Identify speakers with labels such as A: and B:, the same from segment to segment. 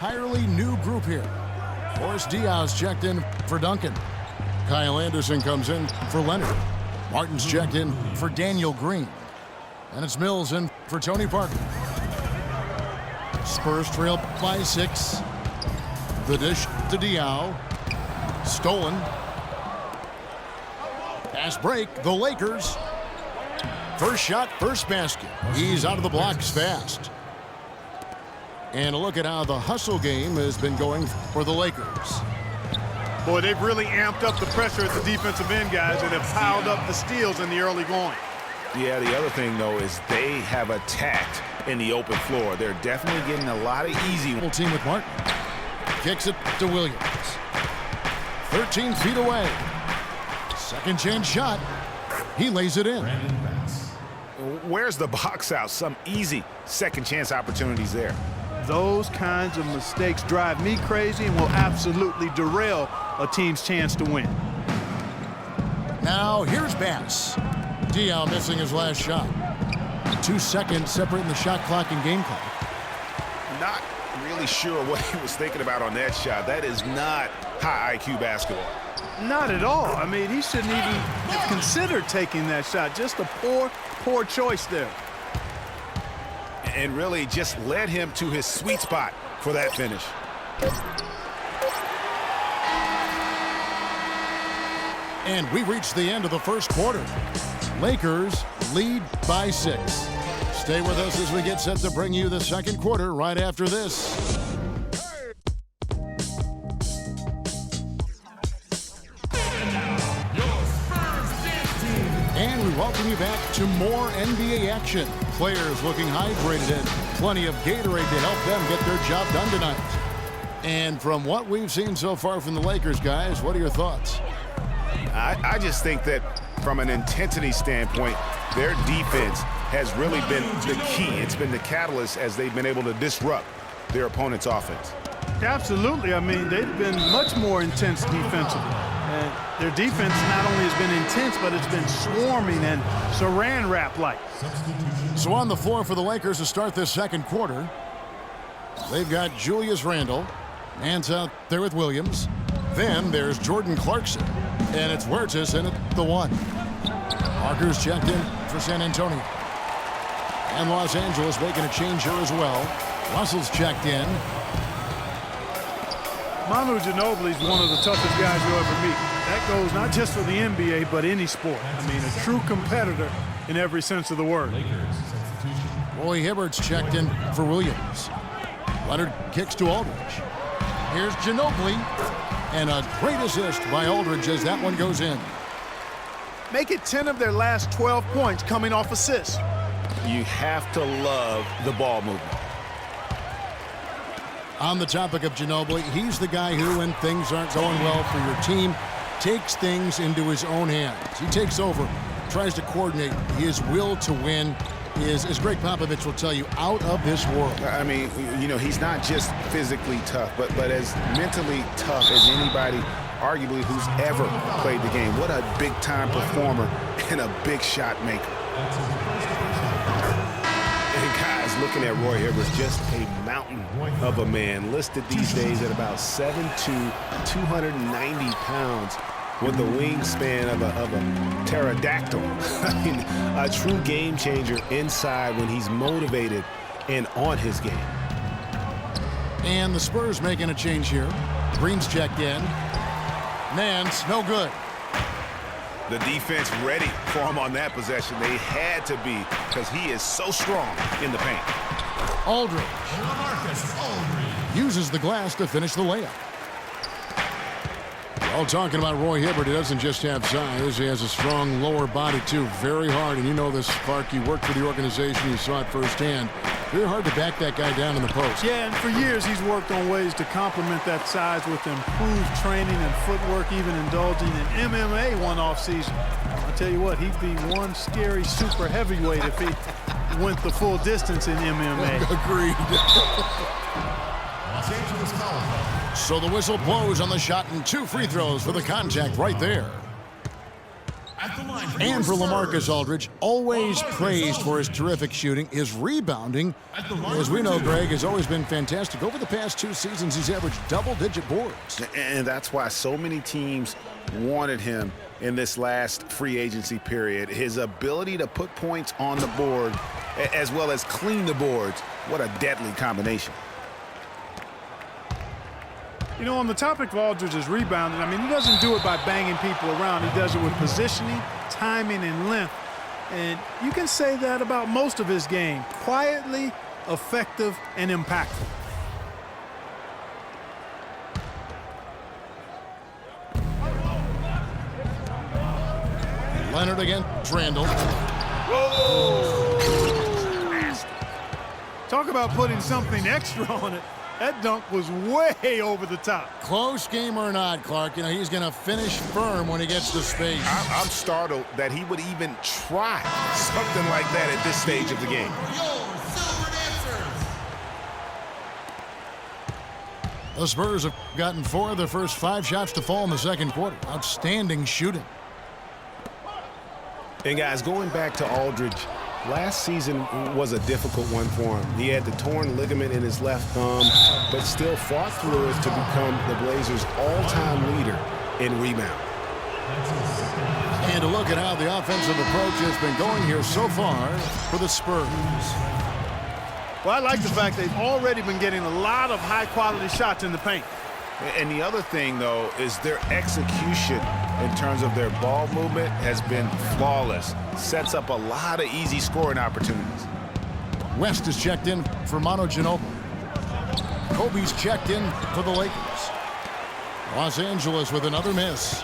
A: entirely new group here. Boris Diaz checked in for Duncan. Kyle Anderson comes in for Leonard. Martin's checked in for Daniel Green. And it's Mills in for Tony Parker. Spurs trail by 6. The dish to Diao. Stolen. Pass break, the Lakers. First shot, first basket. He's out of the blocks fast. And a look at how the hustle game has been going for the Lakers.
B: Boy, they've really amped up the pressure at the defensive end, guys, and have piled up the steals in the early going.
C: Yeah, the other thing, though, is they have attacked in the open floor. They're definitely getting a lot of easy.
A: Team with Martin. Kicks it to Williams. 13 feet away. Second chance shot. He lays it in.
C: Where's the box out? Some easy second chance opportunities there.
B: Those kinds of mistakes drive me crazy and will absolutely derail a team's chance to win.
A: Now here's Bass. Diao missing his last shot. 2 seconds separating the shot clock and game clock.
C: Not really sure what he was thinking about on that shot. That is not high IQ basketball.
B: Not at all. I mean, he shouldn't even have considered taking that shot. Just a poor choice there.
C: And really just led him to his sweet spot for that finish.
A: And we reached the end of the first quarter. Lakers lead by 6. Stay with us as we get set to bring you the second quarter right after this. And we welcome you back to more NBA action. Players looking hydrated and plenty of Gatorade to help them get their job done tonight. And from what we've seen so far from the Lakers, guys, what are your thoughts?
C: I just think that from an intensity standpoint, their defense has really been the key. It's been the catalyst as they've been able to disrupt their opponent's offense.
B: Absolutely. I mean, they've been much more intense defensively. And their defense not only has been intense, but it's been swarming and saran wrap-like.
A: So on the floor for the Lakers to start this second quarter, they've got Julius Randle. Hands out there with Williams. Then there's Jordan Clarkson. And it's Huertas in at the 1. Parker's checked in for San Antonio. And Los Angeles making a change here as well. Russell's checked in.
B: Manu Ginobili is one of the toughest guys you'll ever meet. That goes not just for the NBA, but any sport. I mean, a true competitor in every sense of the word.
A: Roy Hibbert's checked in for Williams. Leonard kicks to Aldridge. Here's Ginobili. And a great assist by Aldridge as that one goes in.
B: Make it 10 of their last 12 points coming off assists.
C: You have to love the ball movement.
A: On the topic of Ginobili, he's the guy who, when things aren't going well for your team, takes things into his own hands. He takes over, tries to coordinate. His will to win is, as Greg Popovich will tell you, out of this world.
C: I mean, you know, he's not just physically tough, but as mentally tough as anybody, arguably, who's ever played the game. What a big-time performer and a big shot maker. And guys, looking at Roy Hibbert, just a mountain of a man, listed these days at about 7'2", 290 pounds, with the wingspan of a pterodactyl. I mean, a true game changer inside when he's motivated and on his game.
A: And the Spurs making a change here. Green's checked in. Nance, no good.
C: The defense ready for him on that possession. They had to be, because he is so strong in the paint.
A: Aldridge uses the glass to finish the layup. All talking about Roy Hibbert, he doesn't just have size. He has a strong lower body, too. Very hard. And you know this, Clark. You worked for the organization. You saw it firsthand. Very hard to back that guy down in the post.
B: Yeah, and for years he's worked on ways to complement that size with improved training and footwork, even indulging in MMA one off season. I'll tell you what, he'd be one scary super heavyweight if he went the full distance in MMA.
A: Agreed. So the whistle blows on the shot and 2 free throws for the contact right there. And for LaMarcus Aldridge, always praised for his terrific shooting. His rebounding, as we know, Greg, has always been fantastic. Over the past 2 seasons, he's averaged double-digit boards.
C: And that's why so many teams wanted him in this last free agency period. His ability to put points on the board as well as clean the boards. What a deadly combination.
B: You know, on the topic of Aldridge's rebounding, I mean, he doesn't do it by banging people around. He does it with positioning, timing, and length. And you can say that about most of his game. Quietly, effective, and impactful.
A: Leonard against Randall.
B: Talk about putting something extra on it. That dunk was way over the top.
A: Close game or not, Clark, you know, he's going to finish firm when he gets to space.
C: I'm startled that he would even try something like that at this stage of the game.
A: The Spurs have gotten 4 of their first 5 shots to fall in the second quarter. Outstanding shooting.
C: And guys, going back to Aldridge, last season was a difficult one for him. He had the torn ligament in his left thumb, but still fought through it to become the Blazers' all-time leader in rebound.
A: And to look at how the offensive approach has been going here so far for the Spurs.
B: Well, I like the fact they've already been getting a lot of high-quality shots in the paint.
C: And the other thing, though, is their execution in terms of their ball movement has been flawless. Sets up a lot of easy scoring opportunities.
A: West is checked in for Manu Ginobili. Kobe's checked in for the Lakers. Los Angeles with another miss.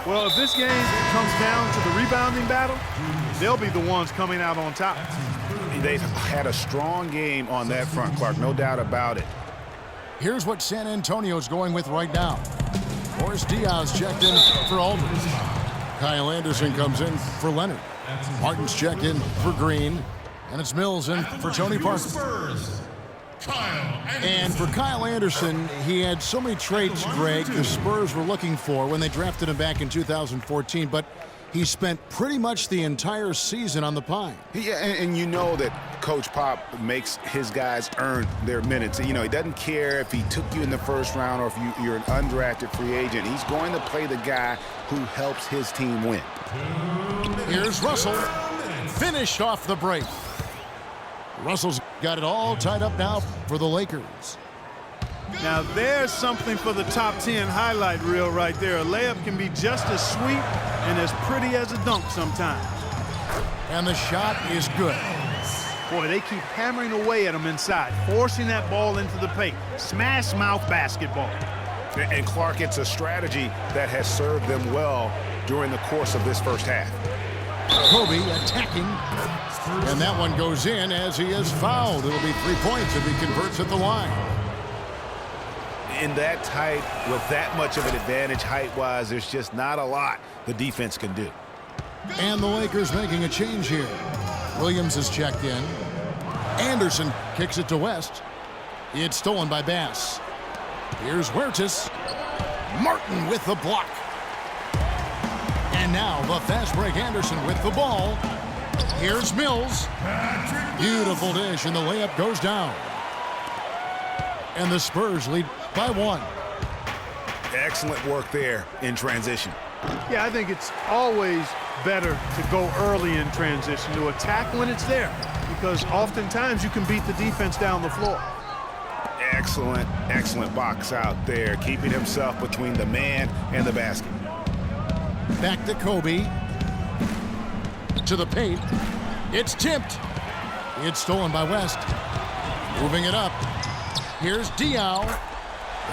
B: Well, if this game comes down to the rebounding battle, they'll be the ones coming out on top.
C: They've had a strong game on that front, Clark, no doubt about it.
A: Here's what San Antonio's going with right now. Boris Diaz checked in for Aldridge. Kyle Anderson comes in for Leonard. Martin's checked in for Green. And it's Mills in for Tony Parker. And for Kyle Anderson, he had so many traits, Greg, the Spurs were looking for when they drafted him back in 2014, but he spent pretty much the entire season on the Pine.
C: Yeah, and you know that Coach Pop makes his guys earn their minutes. You know, he doesn't care if he took you in the first round or if you're an undrafted free agent. He's going to play the guy who helps his team win.
A: Here's Russell, finished off the break. Russell's got it all tied up now for the Lakers.
B: Now there's something for the top 10 highlight reel right there. A layup can be just as sweet and as pretty as a dunk sometimes.
A: And the shot is good.
B: Boy, they keep hammering away at him inside, forcing that ball into the paint. Smash mouth basketball.
C: And Clark, it's a strategy that has served them well during the course of this first half.
A: Kobe attacking. And that one goes in as he is fouled. It'll be 3 points if he converts at the line.
C: In that tight, with that much of an advantage height-wise, there's just not a lot the defense can do.
A: And the Lakers making a change here. Williams is checked in. Anderson kicks it to West. It's stolen by Bass. Here's Huertas. Martin with the block. And now the fast break Anderson with the ball. Here's Mills. Beautiful dish, and the layup goes down. And the Spurs lead by 1.
C: Excellent work there in transition.
B: Yeah, I think it's always better to go early in transition, to attack when it's there, because oftentimes you can beat the defense down the floor.
C: Excellent, excellent box out there, keeping himself between the man and the basket.
A: Back to Kobe. To the paint. It's tipped. It's stolen by West. Moving it up. Here's Diaw.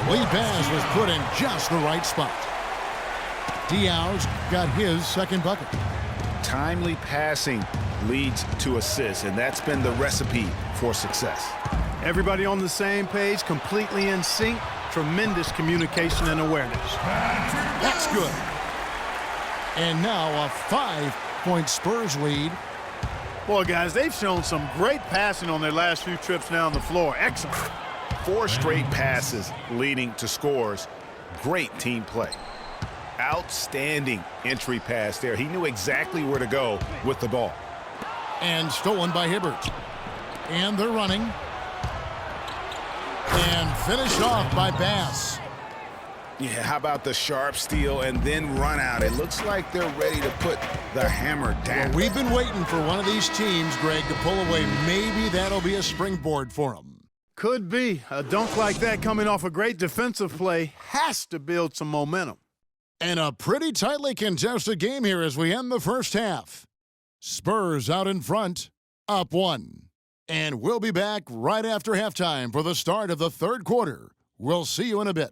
A: The lead pass was put in just the right spot. Diaw's got his second bucket.
C: Timely passing leads to assists, and that's been the recipe for success.
B: Everybody on the same page, completely in sync. Tremendous communication and awareness.
A: That's good. And now a 5-point Spurs lead.
B: Boy, guys, they've shown some great passing on their last few trips down the floor. Excellent.
C: 4 straight passes leading to scores. Great team play. Outstanding entry pass there. He knew exactly where to go with the ball.
A: And stolen by Hibbert. And they're running. And finished off by Bass.
C: Yeah, how about the sharp steal and then run out? It looks like they're ready to put the hammer down.
A: Well, we've been waiting for one of these teams, Greg, to pull away. Maybe that'll be a springboard for them.
B: Could be. A dunk like that coming off a great defensive play has to build some momentum.
A: And a pretty tightly contested game here as we end the first half. Spurs out in front, up 1. And we'll be back right after halftime for the start of the third quarter. We'll see you in a bit.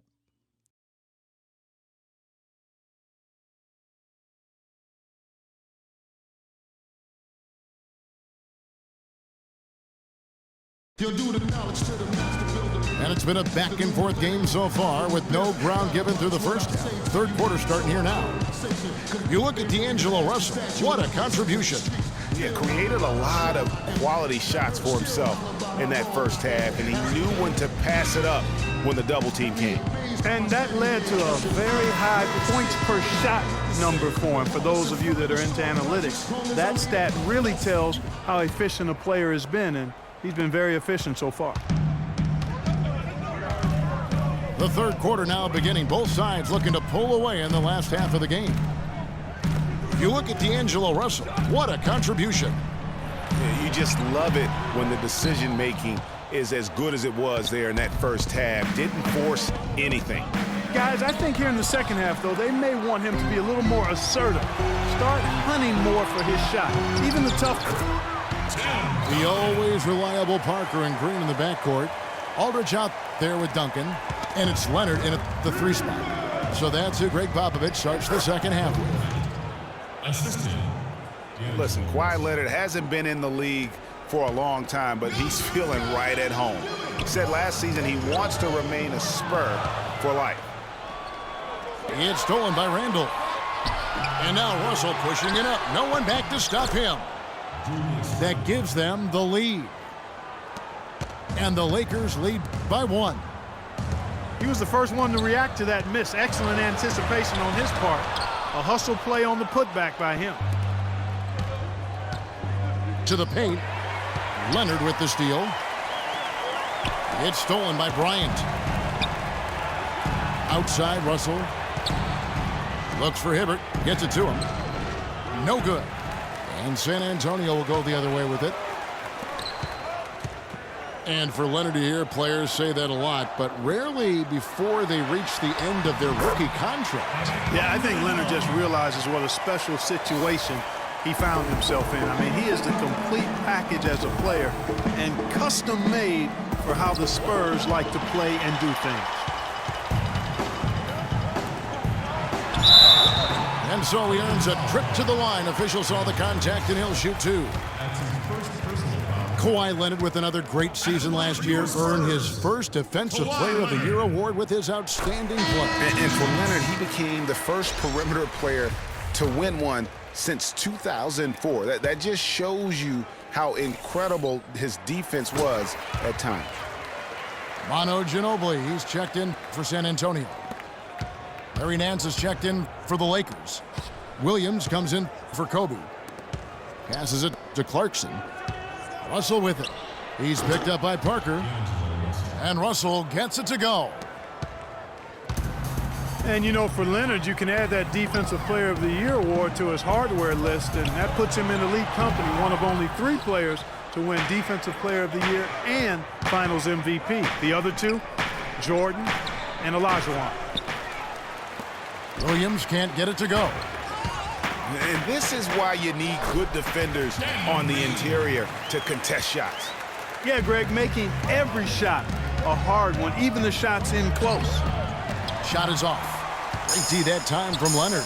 A: And it's been a back-and-forth game so far with no ground given through the first half. Third quarter starting here now. You look at D'Angelo Russell. What a contribution.
C: He created a lot of quality shots for himself in that first half, and he knew when to pass it up when the double team came.
B: And that led to a very high points per shot number for him. For those of you that are into analytics, that stat really tells how efficient a player has been, and he's been very efficient so far.
A: The third quarter now beginning. Both sides looking to pull away in the last half of the game. You look at D'Angelo Russell. What a contribution.
C: Yeah, you just love it when the decision-making is as good as it was there in that first half. Didn't force anything.
B: Guys, I think here in the second half, though, they may want him to be a little more assertive. Start hunting more for his shot, even the tough one.
A: The always reliable Parker and Green in the backcourt. Aldridge out there with Duncan. And it's Leonard in at the 3 spot. So that's who Greg Popovich starts the second half with.
C: Listen, Kawhi Leonard hasn't been in the league for a long time, but he's feeling right at home. He said last season he wants to remain a Spur for life.
A: It's stolen by Randall. And now Russell pushing it up. No one back to stop him. That gives them the lead. And the Lakers lead by 1.
B: He was the first one to react to that miss. Excellent anticipation on his part. A hustle play on the putback by him.
A: To the paint. Leonard with the steal. It's stolen by Bryant. Outside, Russell. Looks for Hibbert. Gets it to him. No good. And San Antonio will go the other way with it. And for Leonard to hear players say that a lot, but rarely before they reach the end of their rookie contract.
B: Yeah, I think Leonard just realizes what a special situation he found himself in. I mean, he is the complete package as a player and custom made for how the Spurs like to play and do things.
A: And so he earns a trip to the line. Officials saw the contact, and he'll shoot 2. Kawhi Leonard with another great season last year earned his first Defensive Player of the Year award with his outstanding play.
C: And for Leonard, he became the first perimeter player to win one since 2004. That just shows you how incredible his defense was at times.
A: Manu Ginobili, he's checked in for San Antonio. Larry Nance is checked in for the Lakers. Williams comes in for Kobe. Passes it to Clarkson. Russell with it. He's picked up by Parker. And Russell gets it to go.
B: And, you know, for Leonard, you can add that Defensive Player of the Year award to his hardware list, and that puts him in elite company, one of only 3 players to win Defensive Player of the Year and Finals MVP. The other 2, Jordan and Olajuwon.
A: Williams can't get it to go.
C: And this is why you need good defenders on the interior to contest shots.
B: Yeah, Greg, making every shot a hard one, even the shots in close.
A: Shot is off. Great D that time from Leonard.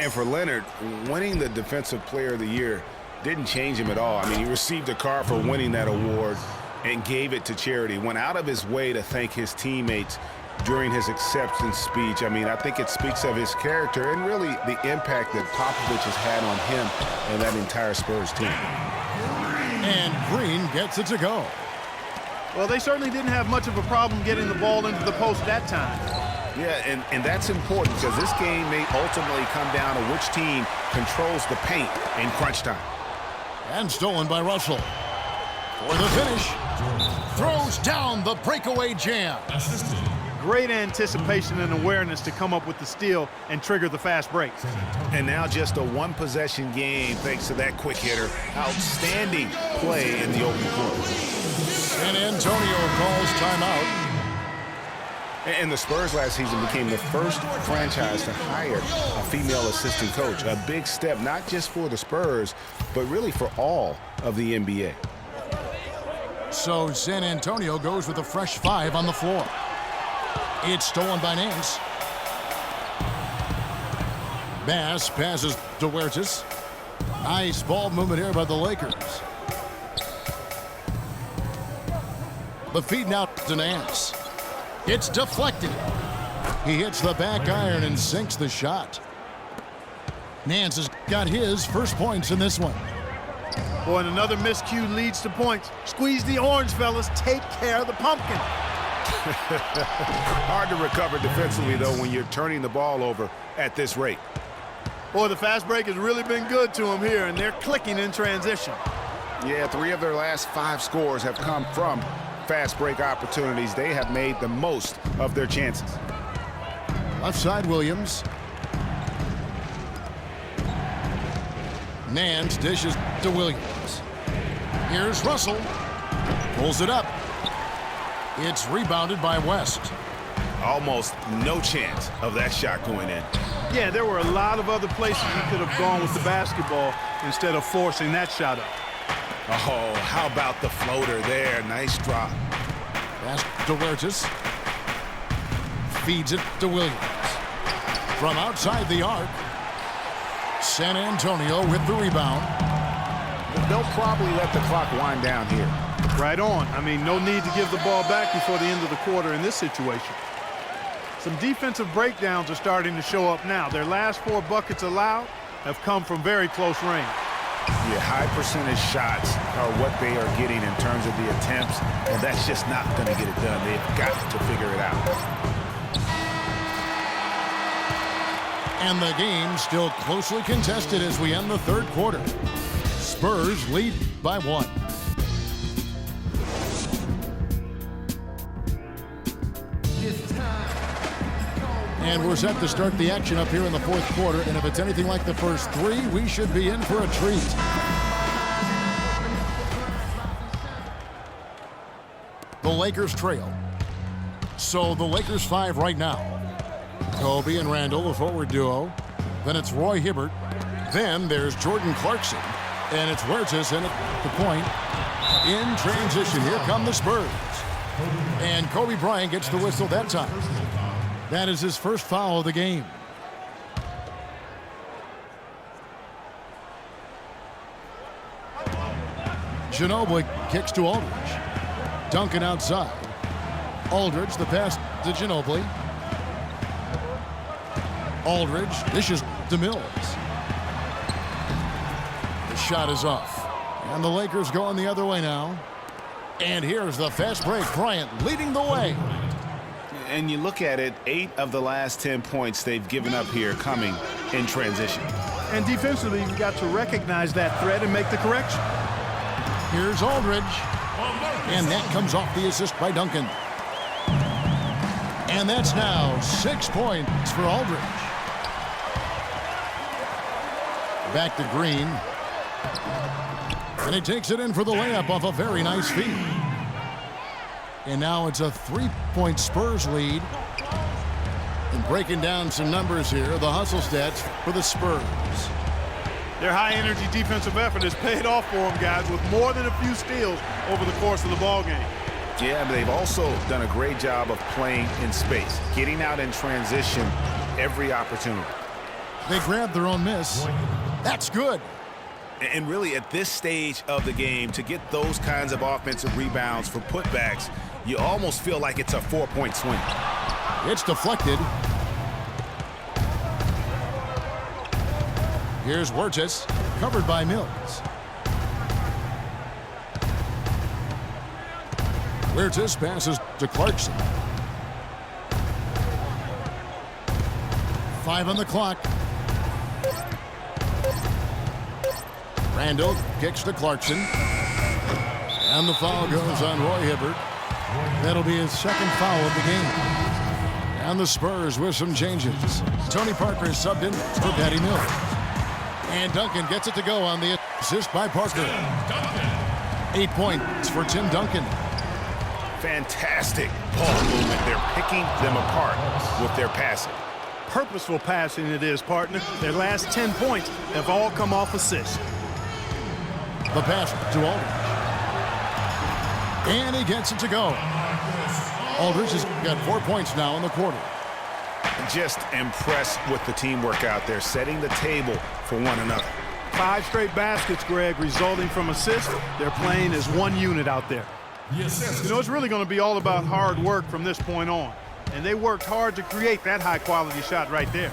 C: And for Leonard, winning the Defensive Player of the Year didn't change him at all. I mean, he received a card for winning that award and gave it to charity. Went out of his way to thank his teammates during his acceptance speech. I mean, I think it speaks of his character and really the impact that Popovich has had on him and that entire Spurs team.
A: And Green gets it to go.
B: Well, they certainly didn't have much of a problem getting the ball into the post that time.
C: Yeah, and that's important because this game may ultimately come down to which team controls the paint in crunch time.
A: And stolen by Russell. For the finish. Throws down the breakaway jam.
B: Great anticipation and awareness to come up with the steal and trigger the fast break.
C: And now just a one-possession game thanks to that quick hitter. Outstanding play in the open court.
A: San Antonio calls timeout.
C: And the Spurs last season became the first franchise to hire a female assistant coach. A big step, not just for the Spurs, but really for all of the NBA.
A: So San Antonio goes with a fresh 5 on the floor. It's stolen by Nance. Bass passes to Huertas. Nice ball movement here by the Lakers. The feed now to Nance. It's deflected. He hits the back iron and sinks the shot. Nance has got his first points in this one.
B: Boy, and another miscue leads to points. Squeeze the orange, fellas. Take care of the pumpkin.
C: Hard to recover defensively, though, when you're turning the ball over at this rate.
B: Boy, the fast break has really been good to them here, and they're clicking in transition.
C: Yeah, 3 of their last 5 scores have come from fast break opportunities. They have made the most of their chances.
A: Left side, Williams. Nance dishes to Williams. Here's Russell. Pulls it up. It's rebounded by West.
C: Almost no chance of that shot going in.
B: Yeah, there were a lot of other places he could have gone with the basketball instead of forcing that shot up.
C: Oh, how about the floater there? Nice drop.
A: Pass to Huertas. Feeds it to Williams. From outside the arc. San Antonio with the rebound.
C: They'll probably let the clock wind down here.
B: Right on. I mean, no need to give the ball back before the end of the quarter in this situation. Some defensive breakdowns are starting to show up now. Their last 4 buckets allowed have come from very close range.
C: Yeah, high percentage shots are what they are getting in terms of the attempts, and that's just not going to get it done. They've got to figure it out.
A: And the game still closely contested as we end the third quarter. Spurs lead by 1. And we're set to start the action up here in the fourth quarter. And if it's anything like the first 3, we should be in for a treat. The Lakers trail. So the Lakers 5 right now. Kobe and Randall, the forward duo. Then it's Roy Hibbert. Then there's Jordan Clarkson. And it's Huertas in at the point. In transition, here come the Spurs. And Kobe Bryant gets the whistle that time. That is his first foul of the game. Ginobili kicks to Aldridge. Duncan outside. Aldridge, the pass to Ginobili. Aldridge dishes to Mills. The shot is off. And the Lakers going the other way now. And here's the fast break. Bryant leading the way.
C: And you look at it, 8 of the last 10 points they've given up here coming in transition.
B: And defensively, you've got to recognize that threat and make the correction.
A: Here's Aldridge. And that comes off the assist by Duncan. And that's now 6 points for Aldridge. Back to Green. And he takes it in for the layup off a very nice feed. And now it's a 3-point Spurs lead. And breaking down some numbers here, the hustle stats for the Spurs.
B: Their high-energy defensive effort has paid off for them, guys, with more than a few steals over the course of the ballgame.
C: Yeah, but they've also done a great job of playing in space, getting out in transition every opportunity.
A: They grabbed their own miss. That's good.
C: And really, at this stage of the game, to get those kinds of offensive rebounds for putbacks, you almost feel like it's a 4-point swing.
A: It's deflected. Here's Huertas, covered by Mills. Huertas passes to Clarkson. 5 on the clock. Randall kicks to Clarkson. And the foul goes on Roy Hibbert. That'll be his second foul of the game. And the Spurs with some changes. Tony Parker is subbed in for Patty Mills. And Duncan gets it to go on the assist by Parker. 8 points for Tim Duncan.
C: Fantastic ball movement. They're picking them apart with their passing.
B: Purposeful passing it is, partner. Their last 10 points have all come off assists.
A: The pass to Aldridge. And he gets it to go. Aldridge has got 4 points now in the quarter.
C: Just impressed with the teamwork out there, setting the table for one another.
B: 5 straight baskets, Greg, resulting from assists. They're playing as one unit out there.
D: Yes.
B: You know, it's really going to be all about hard work from this point on. And they worked hard to create that high-quality shot right there.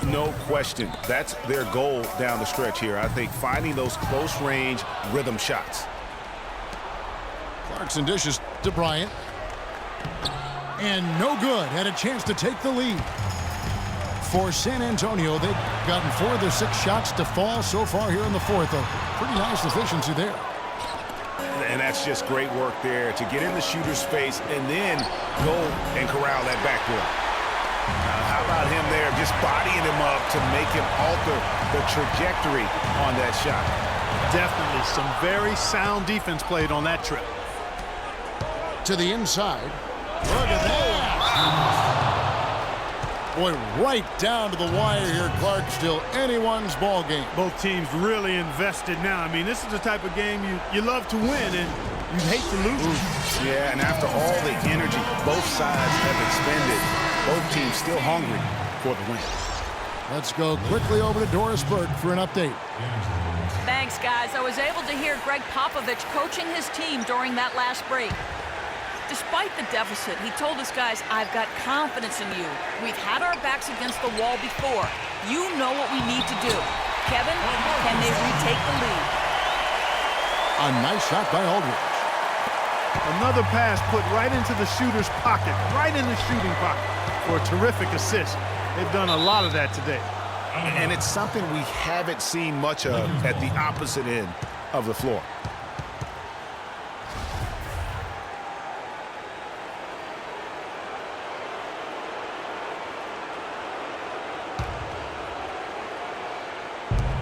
C: No question. That's their goal down the stretch here. I think finding those close-range rhythm shots.
A: Clarkson dishes to Bryant. And no good. Had a chance to take the lead. For San Antonio, they've gotten 4 of their 6 shots to fall so far here in the fourth. A pretty nice efficiency there.
C: And that's just great work there to get in the shooter's face and then go and corral that backboard. How about him there just bodying him up to make him alter the trajectory on that shot?
B: Definitely some very sound defense played on that trip.
A: To the inside. Look at that. Boy, right down to the wire here, Clark. Still anyone's ball game.
B: Both teams really invested now. I mean, this is the type of game you love to win, and you'd hate to lose.
C: Yeah, and after all the energy both sides have expended, both teams still hungry for the win.
A: Let's go quickly over to Doris Burke for an update.
E: Thanks, guys. I was able to hear Greg Popovich coaching his team during that last break. Despite the deficit, he told his guys, I've got confidence in you. We've had our backs against the wall before. You know what we need to do. Kevin, can they retake the lead?
A: A nice shot by Aldridge.
B: Another pass put right into the shooter's pocket, right in the shooting pocket for a terrific assist. They've done a lot of that today.
C: And it's something we haven't seen much of at the opposite end of the floor.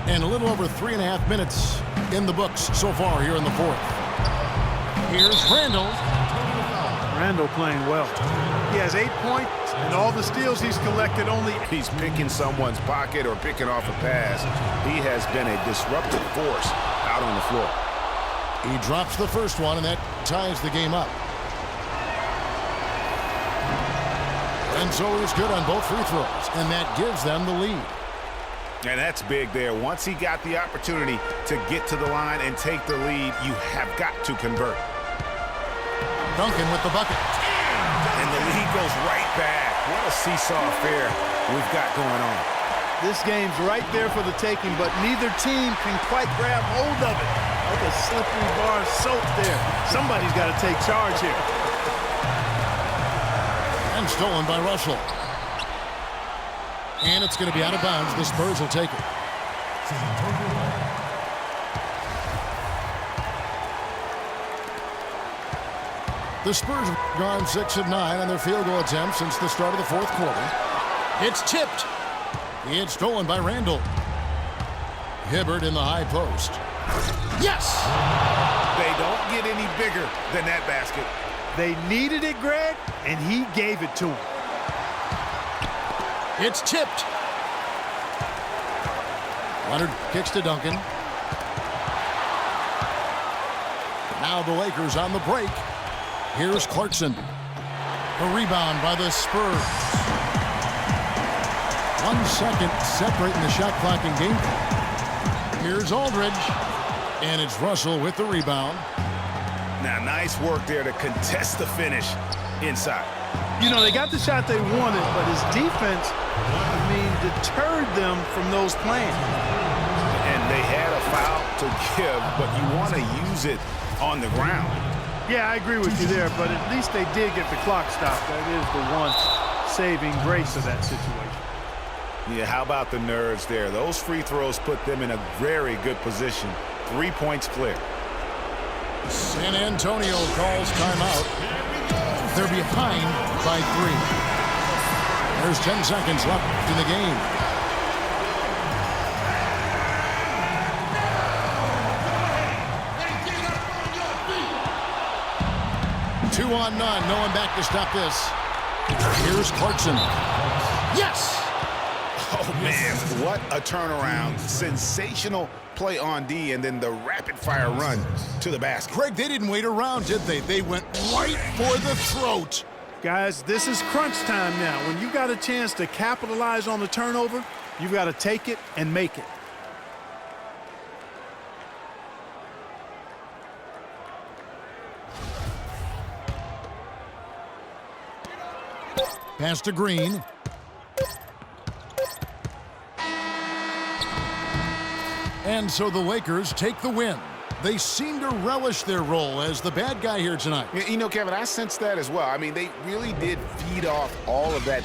A: And a little over 3.5 minutes in the books so far here in the fourth. Here's Randall.
B: Randall playing well. He has 8 points, and all the steals he's collected only.
C: He's picking someone's pocket or picking off a pass. He has been a disruptive force out on the floor.
A: He drops the first one, and that ties the game up. And so he's good on both free throws, and that gives them the lead.
C: And that's big there. Once he got the opportunity to get to the line and take the lead, you have got to convert.
A: Duncan with the bucket.
C: And the lead goes right back. What a seesaw affair we've got going on.
B: This game's right there for the taking, but neither team can quite grab hold of it. Like a slippery bar of soap there. Somebody's got to take charge here.
A: And stolen by Russell. And it's going to be out of bounds. The Spurs will take it. The Spurs have gone 6 of 9 on their field goal attempts since the start of the fourth quarter. It's tipped. It's stolen by Randall. Hibbert in the high post. Yes!
C: They don't get any bigger than that basket.
B: They needed it, Greg, and he gave it to him.
A: It's tipped. Leonard kicks to Duncan. Now the Lakers on the break. Here's Clarkson. The rebound by the Spurs. 1 second separating the shot clock and game. Here's Aldridge. And it's Russell with the rebound.
C: Now, nice work there to contest the finish inside.
B: You know, they got the shot they wanted, but his defense, deterred them from those plans.
C: And they had a foul to give, but you want to use it on the ground.
B: Yeah, I agree with you there, but at least they did get the clock stopped. That is the one saving grace of that situation.
C: Yeah, how about the nerves there? Those free throws put them in a very good position. 3 points clear.
A: San Antonio calls timeout. They're behind by 3. There's 10 seconds left in the game. Two on none. No one back to stop this. Here's Clarkson. Yes!
C: Oh, man, what a turnaround. Sensational play on D, and then the rapid-fire run to the basket.
A: Craig, they didn't wait around, did they? They went right for the throat.
B: Guys, this is crunch time now. When you got a chance to capitalize on the turnover, you've got to take it and make it.
A: Pass to Green. And so the Lakers take the win. They seem to relish their role as the bad guy here tonight.
C: You know, Kevin, I sense that as well. I mean, they really did feed off all of that.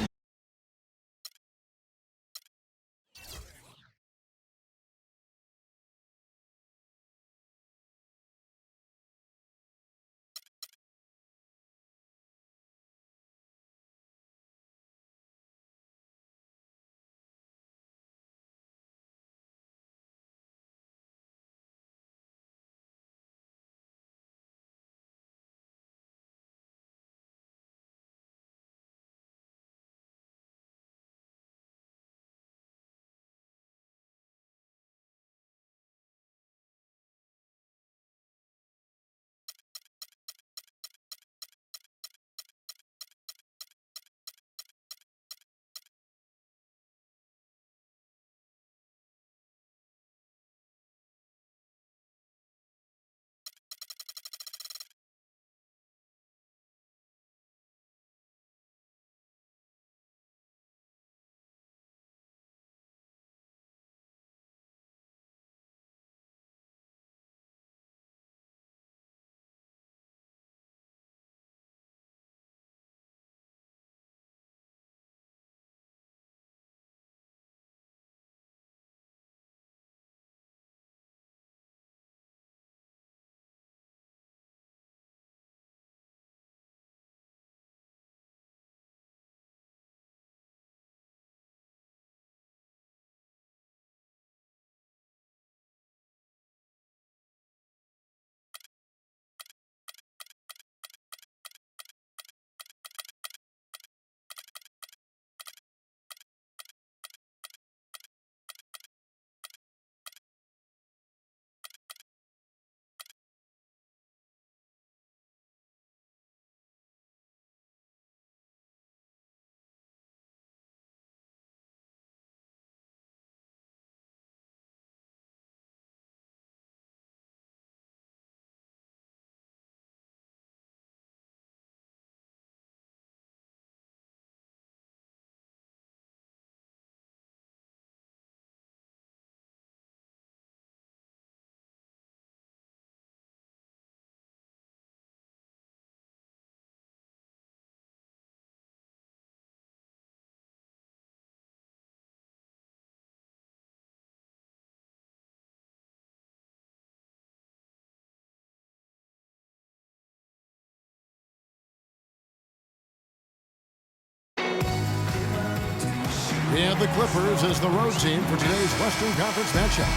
A: We have the Clippers as the road team for today's Western Conference matchup.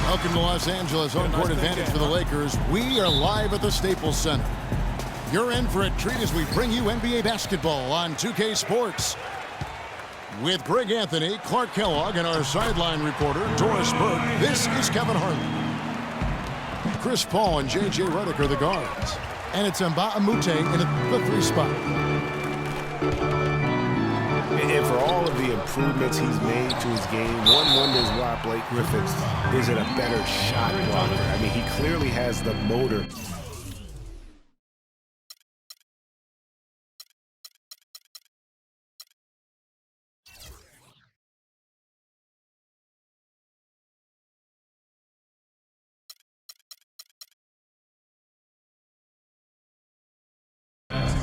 A: Welcome to Los Angeles, home court advantage for the Lakers. We are live at the Staples Center. You're in for a treat as we bring you NBA basketball on 2K Sports. With Greg Anthony, Clark Kellogg, and our sideline reporter, Doris Burke, this is Kevin Harlan. Chris Paul and J.J. Redick are the guards. And it's Mba Amute in the 3 spot.
C: And for all of the improvements he's made to his game, one wonders why Blake Griffin isn't a better shot blocker. I mean, he clearly has the motor.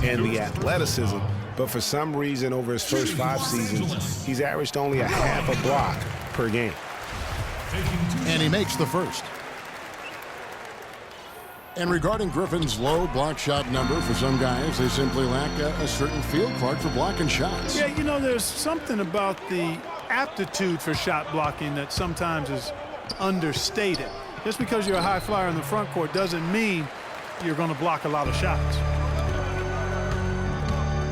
C: and the athleticism. But for some reason, over his first 5 seasons, he's averaged only a half a block per game.
A: And he makes the first. And regarding Griffin's low block shot number, for some guys, they simply lack a certain feel, Clark, for blocking shots.
B: Yeah, you know, there's something about the aptitude for shot blocking that sometimes is understated. Just because you're a high flyer in the front court doesn't mean you're going to block a lot of shots.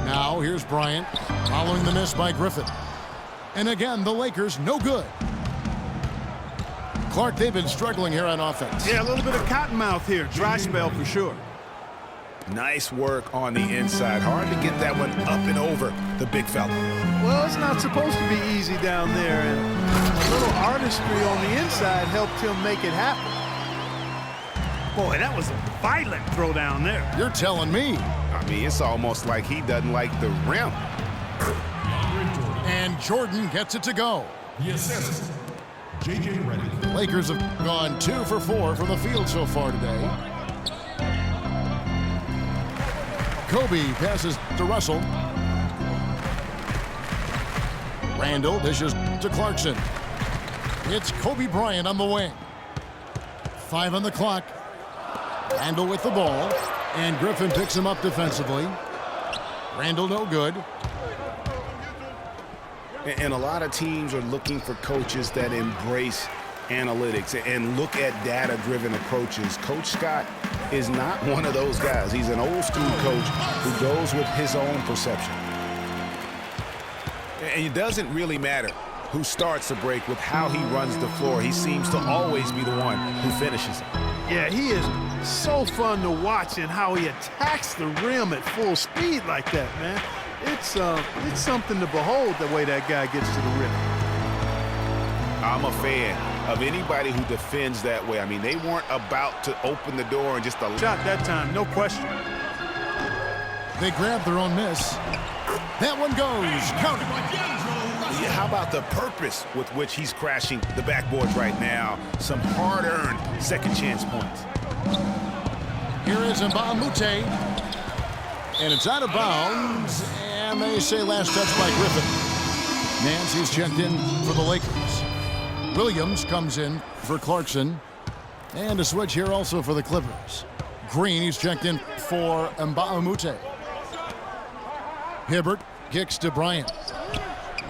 A: Now here's Bryant following the miss by Griffin. And again, the Lakers no good. Clark, they've been struggling here on offense.
B: Yeah, a little bit of cottonmouth here. Dry spell for sure.
C: Nice work on the inside. Hard to get that one up and over the big fella.
B: Well, it's not supposed to be easy down there, and a little artistry on the inside helped him make it happen. Boy, that was a violent throw down there.
A: You're telling me.
C: I mean, it's almost like he doesn't like the rim.
A: And Jordan gets it to go.
D: The assist, J.J. Redick.
A: Lakers have gone 2 for 4 from the field so far today. Kobe passes to Russell. Randall dishes to Clarkson. It's Kobe Bryant on the wing. 5 on the clock. Randall with the ball. And Griffin picks him up defensively. Randall no good.
C: And a lot of teams are looking for coaches that embrace analytics and look at data-driven approaches. Coach Scott is not one of those guys. He's an old-school coach who goes with his own perception. And it doesn't really matter who starts the break with how he runs the floor. He seems to always be the one who finishes it.
B: Yeah, he is so fun to watch and how he attacks the rim at full speed like that, man. It's something to behold the way that guy gets to the rim.
C: I'm a fan of anybody who defends that way. I mean, they weren't about to open the door and just a
B: Shot that time, no question.
A: They grab their own miss. That one goes. Count it.
C: Yeah, how about the purpose with which he's crashing the backboards right now? Some hard-earned second chance points.
A: Here is Mbamute. And it's out of bounds. And they say last touch by Griffin. Nancy's checked in for the Lakers. Williams comes in for Clarkson. And a switch here also for the Clippers. Green, he's checked in for Mbamute. Hibbert kicks to Bryant.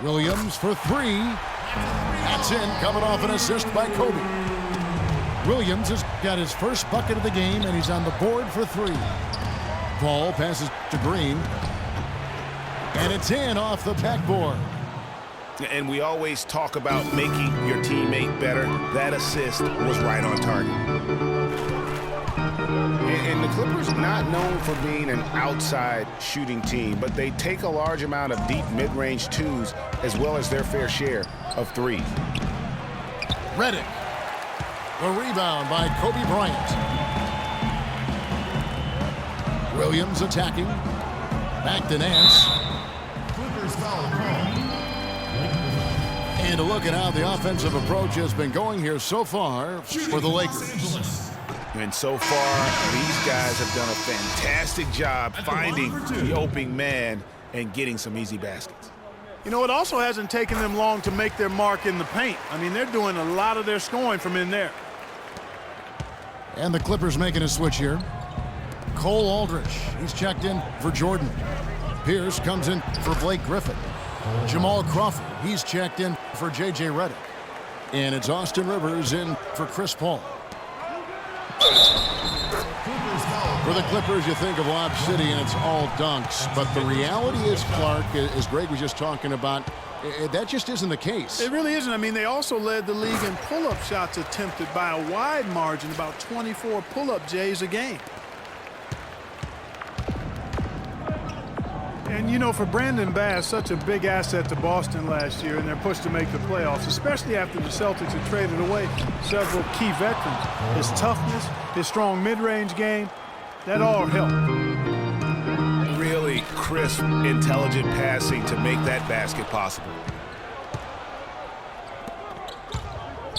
A: Williams for 3. That's in, coming off an assist by Kobe. Williams has got his first bucket of the game, and he's on the board for 3. Ball passes to Green. And it's in off the backboard.
C: And we always talk about making your teammate better. That assist was right on target. And the Clippers are not known for being an outside shooting team, but they take a large amount of deep mid-range twos as well as their fair share of threes.
A: Redick. The rebound by Kobe Bryant. Williams attacking. Back to Nance.
D: Clippers foul call.
A: And a look at how the offensive approach has been going here so far for the Lakers.
C: And so far, these guys have done a fantastic job finding the open man and getting some easy baskets.
B: You know, it also hasn't taken them long to make their mark in the paint. I mean, they're doing a lot of their scoring from in there.
A: And the Clippers making a switch here. Cole Aldrich, he's checked in for Jordan. Pierce comes in for Blake Griffin. Jamal Crawford, he's checked in for J.J. Redick. And it's Austin Rivers in for Chris Paul. For the Clippers, you think of Lob City and it's all dunks. But the reality is, Clark, as Greg was just talking about, that just isn't the case.
B: It really isn't. I mean, they also led the league in pull-up shots attempted by a wide margin, about 24 pull-up J's a game. And, you know, for Brandon Bass, such a big asset to Boston last year, and they're pushed to make the playoffs, especially after the Celtics had traded away several key veterans. His toughness, his strong mid-range game, that all helped.
C: Really crisp, intelligent passing to make that basket possible.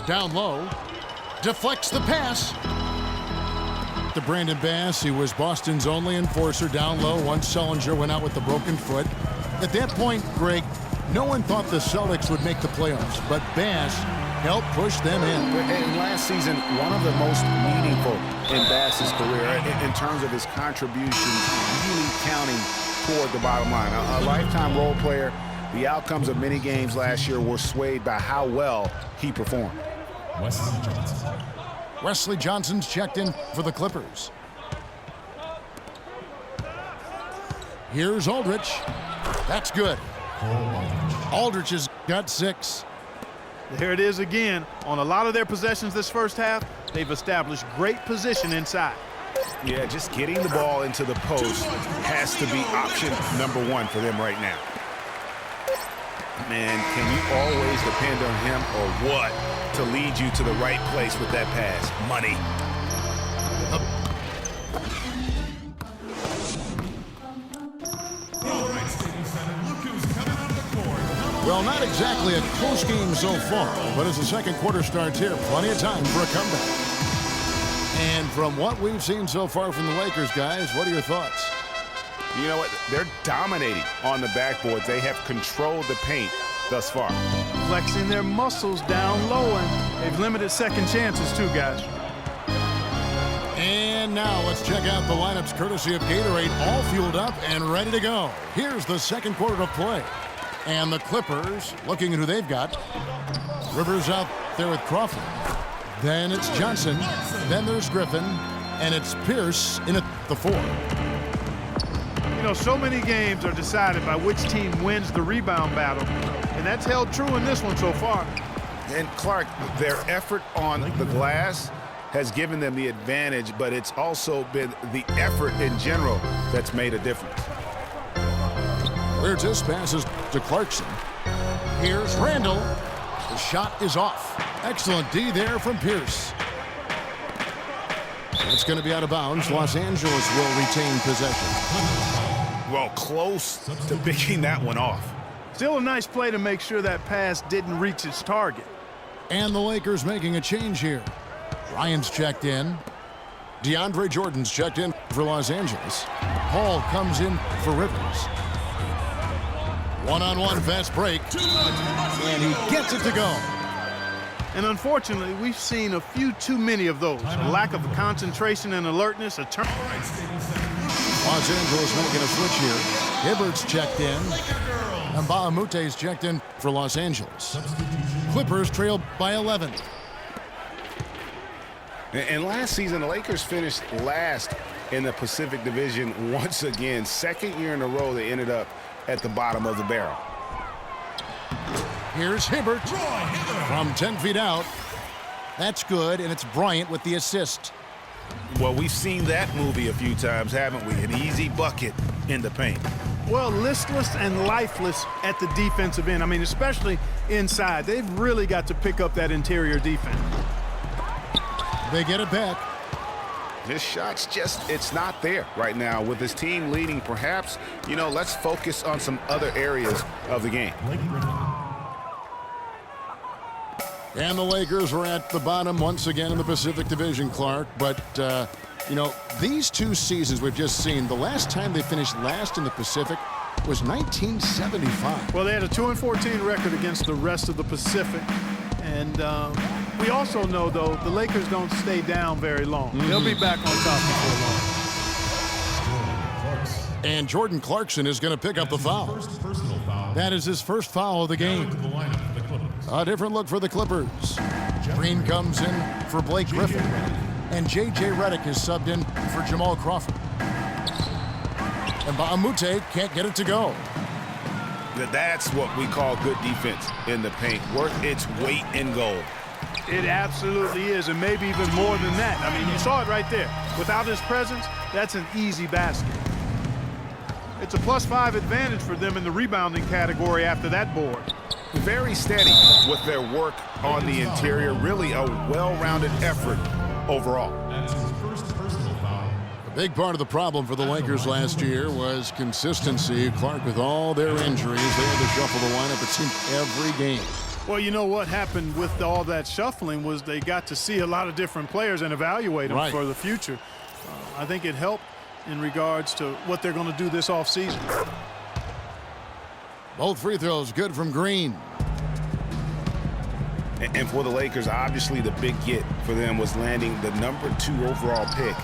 A: Down low. Deflects the pass. back to Brandon Bass. He was Boston's only enforcer down low once Sullinger went out with the broken foot. At that point, Greg, no one thought the Celtics would make the playoffs, but Bass helped push them in.
C: And last season, one of the most meaningful in Bass's career in terms of his contributions really counting toward the bottom line. A lifetime role player, the outcomes of many games last year were swayed by how well he performed.
A: Wesley Johnson's checked in for the Clippers. Here's Aldridge. That's good. Aldridge has got 6.
B: There it is again. On a lot of their possessions this first half, they've established great position inside.
C: Yeah, just getting the ball into the post has to be option number 1 for them right now. Man, can you always depend on him or what to lead you to the right place with that pass? Money.
A: Well, not exactly a close game so far, but as the second quarter starts here, plenty of time for a comeback. And from what we've seen so far from the Lakers, guys, what are your thoughts?
C: You know what? They're dominating on the backboards. They have controlled the paint thus far.
B: Flexing their muscles down low, and they've limited second chances too, guys.
A: And now let's check out the lineups courtesy of Gatorade, all fueled up and ready to go. Here's the second quarter of play. And the Clippers looking at who they've got. Rivers out there with Crawford. Then it's Johnson. Then there's Griffin. And it's Pierce in at the 4.
B: You know, so many games are decided by which team wins the rebound battle. And that's held true in this one so far.
C: And Clark, their effort on the glass has given them the advantage, but it's also been the effort in general that's made a difference.
A: This passes to Clarkson. Here's Randall. The shot is off. Excellent D there from Pierce. That's going to be out of bounds. Los Angeles will retain possession.
C: Well, close to picking that one off.
B: Still a nice play to make sure that pass didn't reach its target.
A: And the Lakers making a change here. Ryan's checked in. DeAndre Jordan's checked in for Los Angeles. Paul comes in for Rivers. One-on-one fast break. And he gets it to go.
B: And unfortunately, we've seen a few too many of those. A lack of concentration and alertness. A turn.
A: Los Angeles making a switch here. Hibbert's checked in. And Baamute's checked in for Los Angeles. Clippers trail by 11.
C: And last season, the Lakers finished last in the Pacific Division once again. Second year in a row, they ended up at the bottom of the barrel.
A: Here's Hibbert from 10 feet out. That's good, and it's Bryant with the assist.
C: Well, we've seen that movie a few times, haven't we? An easy bucket in the paint.
B: Well, listless and lifeless at the defensive end. I mean, especially inside. They've really got to pick up that interior defense.
A: They get it back.
C: This shot's just, it's not there right now. With his team leading, perhaps, you know, let's focus on some other areas of the game.
A: And the Lakers are at the bottom once again in the Pacific Division, Clark. But, you know, these 2 seasons we've just seen, the last time they finished last in the Pacific was 1975.
B: Well, they had a 2-14 record against the rest of the Pacific. And we also know, though, the Lakers don't stay down very long. They'll be back on top before long.
A: And Jordan Clarkson is going to pick up the foul. That is his first foul of the game. A different look for the Clippers. Green comes in for Blake Griffin. And J.J. Redick is subbed in for Jamal Crawford. And Baamute can't get it to go.
C: That's what we call good defense in the paint. Worth its weight in gold.
B: It absolutely is, and maybe even more than that. I mean, you saw it right there. Without his presence, that's an easy basket. It's a +5 advantage for them in the rebounding category after that board.
C: Very steady with their work on the interior. Really a well-rounded effort overall.
D: That's his first personal foul.
A: A big part of the problem for the Lakers last year was consistency. Clark, with all their injuries, they had to shuffle the lineup, it seemed, every game.
B: Well, you know what happened with all that shuffling was they got to see a lot of different players and evaluate them for the future. I think it helped in regards to what they're going to do this offseason.
A: Both free throws good from Green.
C: And for the Lakers, obviously the big get for them was landing the #2 overall pick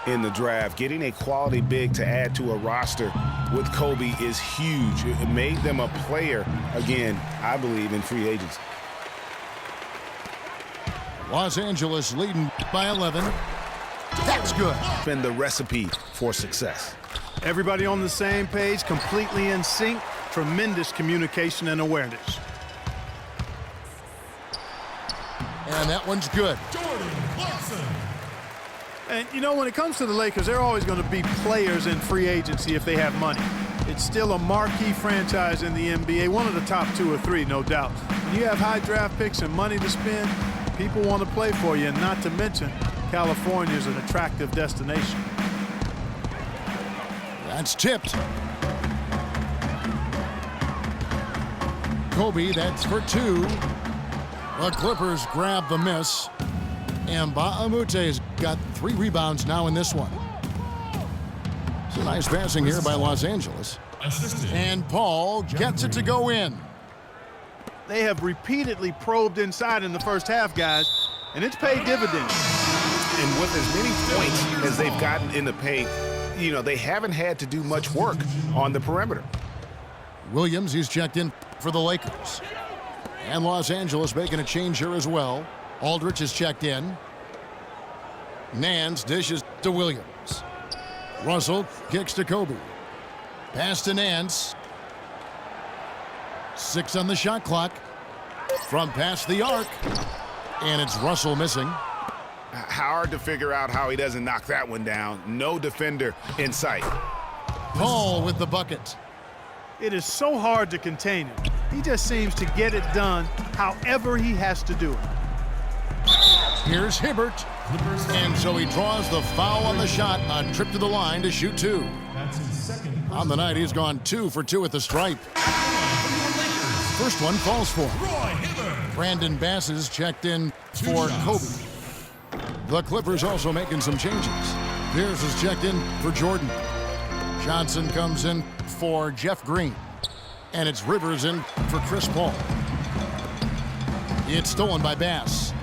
C: in the draft. Getting a quality big to add to a roster with Kobe is huge. It made them a player, again, I believe, in free agency.
A: Los Angeles leading by 11. That's good.
C: Been the recipe for success.
B: Everybody on the same page, completely in sync. Tremendous communication and awareness.
A: And that one's good.
B: And, you know, when it comes to the Lakers, they're always going to be players in free agency if they have money. It's still a marquee franchise in the NBA, one of the top 2 or 3, no doubt. When you have high draft picks and money to spend, people want to play for you, and not to mention, California is an attractive destination.
A: That's tipped. Kobe, that's for 2. The Clippers grab the miss. And Baamute's got 3 rebounds now in this one. Some nice passing here by Los Angeles. And Paul gets it to go in.
B: They have repeatedly probed inside in the first half, guys, and it's paid dividends.
C: And with as many points as they've gotten in the paint, you know, they haven't had to do much work on the perimeter.
A: Williams, he's checked in for the Lakers. And Los Angeles making a change here as well. Aldridge is checked in. Nance dishes to Williams. Russell kicks to Kobe. Pass to Nance. 6 on the shot clock. From past the arc. And it's Russell missing.
C: Hard to figure out how he doesn't knock that one down. No defender in sight.
A: Paul with the bucket.
B: It is so hard to contain him. He just seems to get it done however he has to do it.
A: Here's Hibbert. And so he draws the foul on the shot. A trip to the line to shoot 2. On the night, he's gone 2 for 2 at the stripe. First one falls for him. Brandon Bass is checked in for Kobe. The Clippers also making some changes. Pierce is checked in for Jordan. Johnson comes in for Jeff Green. And it's Rivers in for Chris Paul. It's stolen by Bass.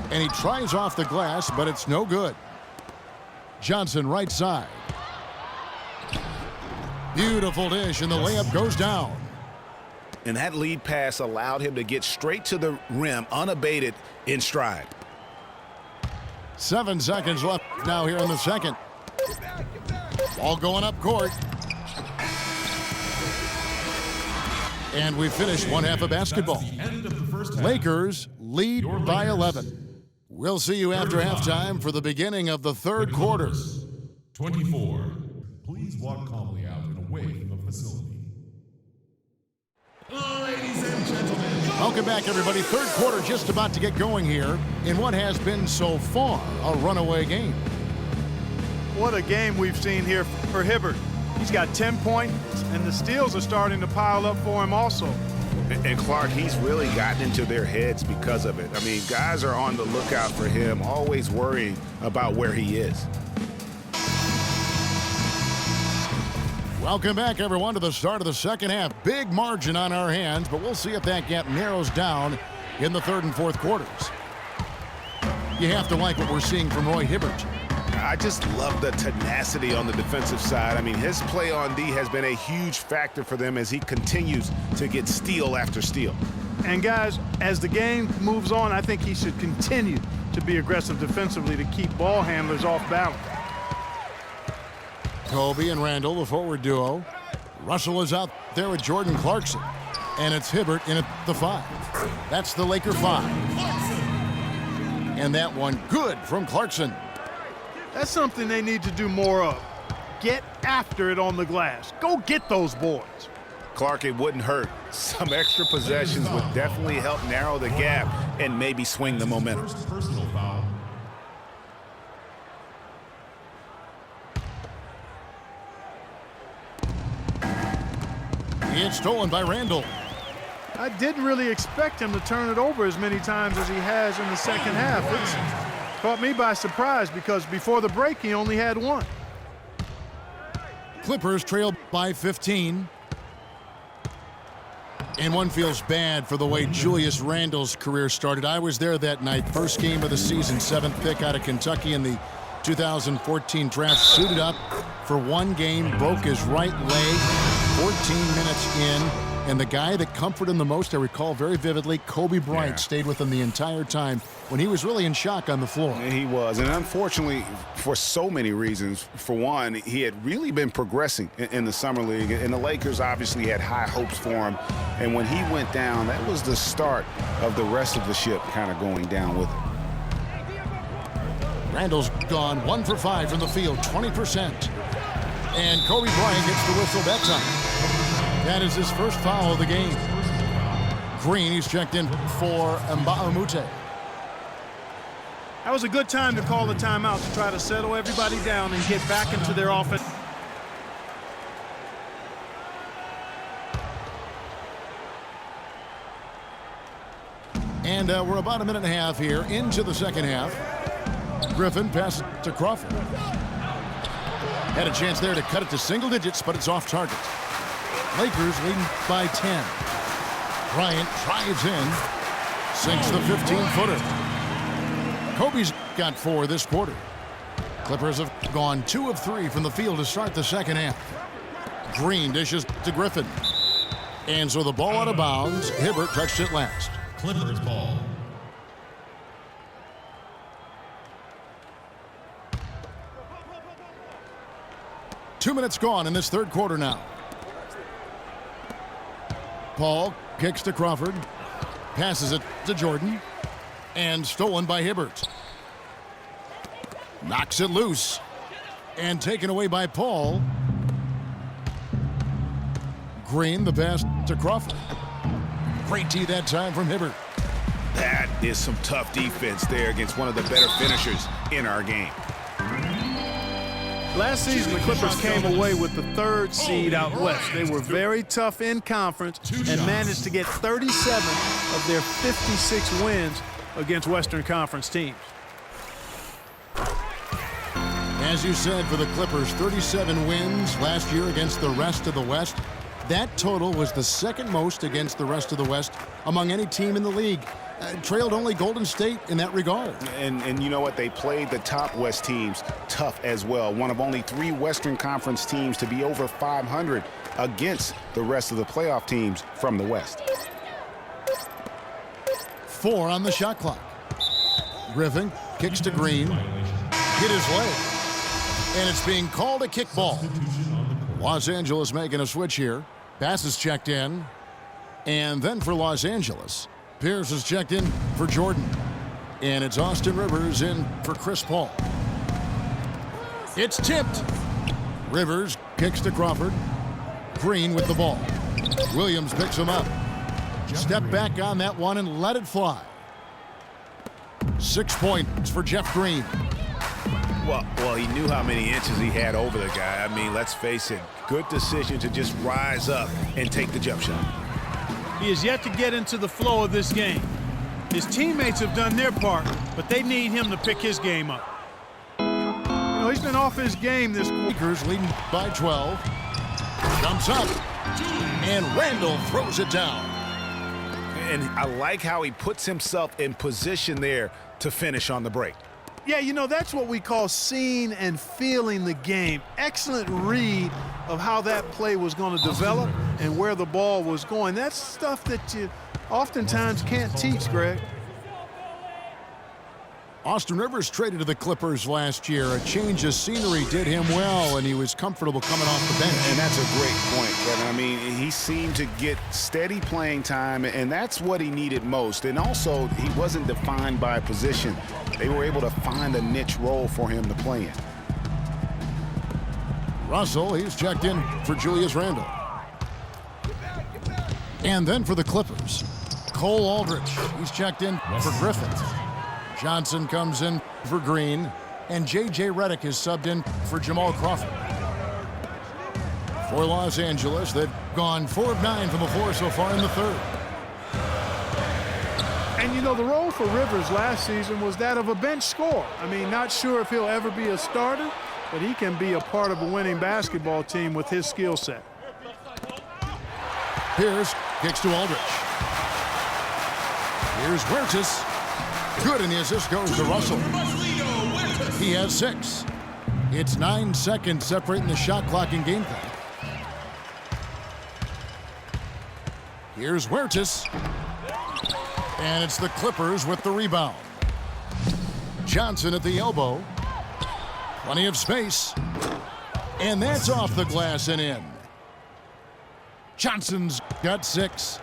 A: And he tries off the glass, but it's no good. Johnson right side. Beautiful dish, and the layup goes down.
C: And that lead pass allowed him to get straight to the rim, unabated in stride.
A: 7 seconds left now here in the second. Ball going up court. And we finished one half of basketball. Lakers lead by 11. We'll see you after halftime for the beginning of the third quarter.
D: 24. Please walk calmly out and away from the facility. Ladies and gentlemen.
A: Welcome back, everybody. Third quarter just about to get going here in what has been so far a runaway game.
B: What a game we've seen here for Hibbert. He's got 10 points, and the steals are starting to pile up for him also.
C: And Clark, he's really gotten into their heads because of it. I mean, guys are on the lookout for him, always worrying about where he is.
A: Welcome back, everyone, to the start of the second half. Big margin on our hands, but we'll see if that gap narrows down in the third and fourth quarters. You have to like what we're seeing from Roy Hibbert.
C: I just love the tenacity on the defensive side. I mean, his play on D has been a huge factor for them as he continues to get steal after steal.
B: And guys, as the game moves on, I think he should continue to be aggressive defensively to keep ball handlers off balance.
A: Kobe and Randall, the forward duo. Russell is out there with Jordan Clarkson. And it's Hibbert in at the 5. That's the Laker 5. And that one good from Clarkson.
B: That's something they need to do more of. Get after it on the glass. Go get those boards.
C: Clark, it wouldn't hurt. Some extra possessions would definitely help narrow the gap and maybe swing the momentum.
D: First personal foul.
A: It's stolen by Randall.
B: I didn't really expect him to turn it over as many times as he has in the second half. Caught me by surprise because before the break, he only had one.
A: Clippers trail by 15. And one feels bad for the way Julius Randle's career started. I was there that night. First game of the season, 7th pick out of Kentucky in the 2014 draft. Suited up for one game, broke his right leg, 14 minutes in. And the guy that comforted him the most, I recall very vividly, Kobe Bryant stayed with him the entire time when he was really in shock on the floor.
C: And he was. And unfortunately, for so many reasons, for one, he had really been progressing in the Summer League. And the Lakers obviously had high hopes for him. And when he went down, that was the start of the rest of the ship kind of going down with him.
A: Randle's gone 1 for 5 from the field, 20%. And Kobe Bryant gets the whistle that time. That is his first foul of the game. Green, he's checked in for Mbamute.
B: That was a good time to call the timeout to try to settle everybody down and get back into their offense.
A: And we're about a minute and a half here into the second half. Griffin passes to Crawford. Had a chance there to cut it to single digits, but it's off target. Lakers leading by 10. Bryant drives in, sinks the 15-footer. Kobe's got 4 this quarter. Clippers have gone 2 of 3 from the field to start the second half. Green dishes to Griffin. And so the ball out of bounds. Hibbert touched it last.
D: Clippers ball.
A: Two minutes gone in this third quarter now. Paul kicks to Crawford, passes it to Jordan, and stolen by Hibbert. Knocks it loose, and taken away by Paul. Green, the pass to Crawford. Great tee that time from Hibbert.
C: That is some tough defense there against one of the better finishers in our game.
B: Last season, the Clippers came away with the 3rd seed out west. They were very tough in conference and managed to get 37 of their 56 wins against Western Conference teams.
A: As you said, for the Clippers, 37 wins last year against the rest of the West. That total was the second most against the rest of the West among any team in the league. Trailed only Golden State in that regard.
C: And you know what? They played the top West teams tough as well. One of only 3 Western Conference teams to be over 500 against the rest of the playoff teams from the West.
A: 4 on the shot clock. Griffin kicks to Green. Hit his leg. And it's being called a kickball. Los Angeles making a switch here. Pass is checked in. And then for Los Angeles, Pierce is checked in for Jordan. And it's Austin Rivers in for Chris Paul. It's tipped. Rivers kicks to Crawford. Green with the ball. Williams picks him up. Step back on that one and let it fly. 6 points for Jeff Green.
C: Well, he knew how many inches he had over the guy. I mean, let's face it, good decision to just rise up and take the jump shot.
B: He is yet to get into the flow of this game. His teammates have done their part, but they need him to pick his game up. You know, he's been off his game this quarter.
A: Lakers leading by 12. Jumps up. And Randle throws it down.
C: And I like how he puts himself in position there to finish on the break.
B: Yeah, you know, that's what we call seeing and feeling the game. Excellent read of how that play was going to develop and where the ball was going. That's stuff that you oftentimes can't teach, Greg.
A: Austin Rivers traded to the Clippers last year. A change of scenery did him well, and he was comfortable coming off the bench.
C: And that's a great point, Kevin. I mean, he seemed to get steady playing time, and that's what he needed most. And also, he wasn't defined by position. They were able to find a niche role for him to play in.
A: Russell, he's checked in for Julius Randle. And then for the Clippers, Cole Aldrich, he's checked in for Griffin. Johnson comes in for Green, and J.J. Redick is subbed in for Jamal Crawford. For Los Angeles, they've gone 4 of 9 from the floor so far in the third.
B: And, you know, the role for Rivers last season was that of a bench scorer. I mean, not sure if he'll ever be a starter, but he can be a part of a winning basketball team with his skill set.
A: Pierce kicks to Aldridge. Here's Huertas. Good, and the assist goes to Russell. He has 6. It's 9 seconds separating the shot clock and game clock. Here's Huertas. And it's the Clippers with the rebound. Johnson at the elbow. Plenty of space. And that's off the glass and in. Johnson's got 6.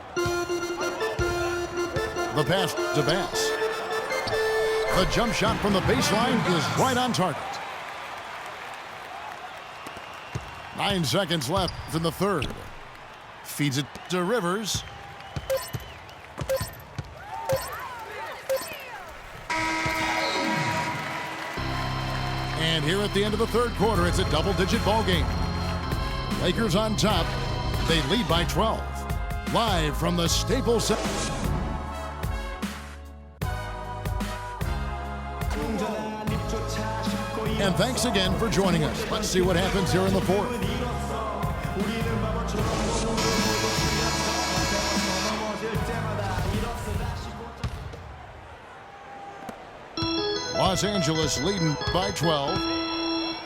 A: The pass to Bass. The jump shot from the baseline is right on target. 9 seconds left in the third. Feeds it to Rivers. And here at the end of the third quarter, it's a double-digit ball game. Lakers on top. They lead by 12. Live from the Staples Center. And thanks again for joining us. Let's see what happens here in the fourth. Los Angeles leading by 12.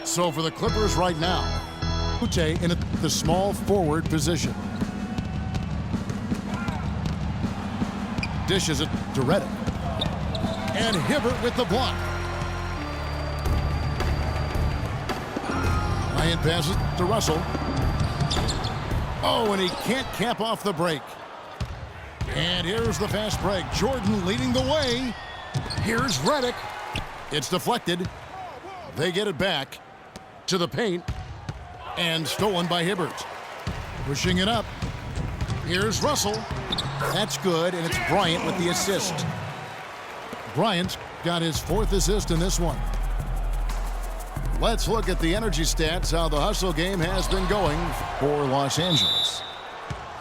A: So for the Clippers right now, Ute in the small forward position. Dishes it to Reddick. And Hibbert with the block. Ryan passes to Russell. Oh, and he can't cap off the break. And here's the fast break. Jordan leading the way. Here's Reddick. It's deflected. They get it back to the paint. And stolen by Hibbert. Pushing it up. Here's Russell. That's good, and it's Bryant with the assist. Bryant's got his 4th assist in this one. Let's look at the energy stats, how the hustle game has been going for Los Angeles.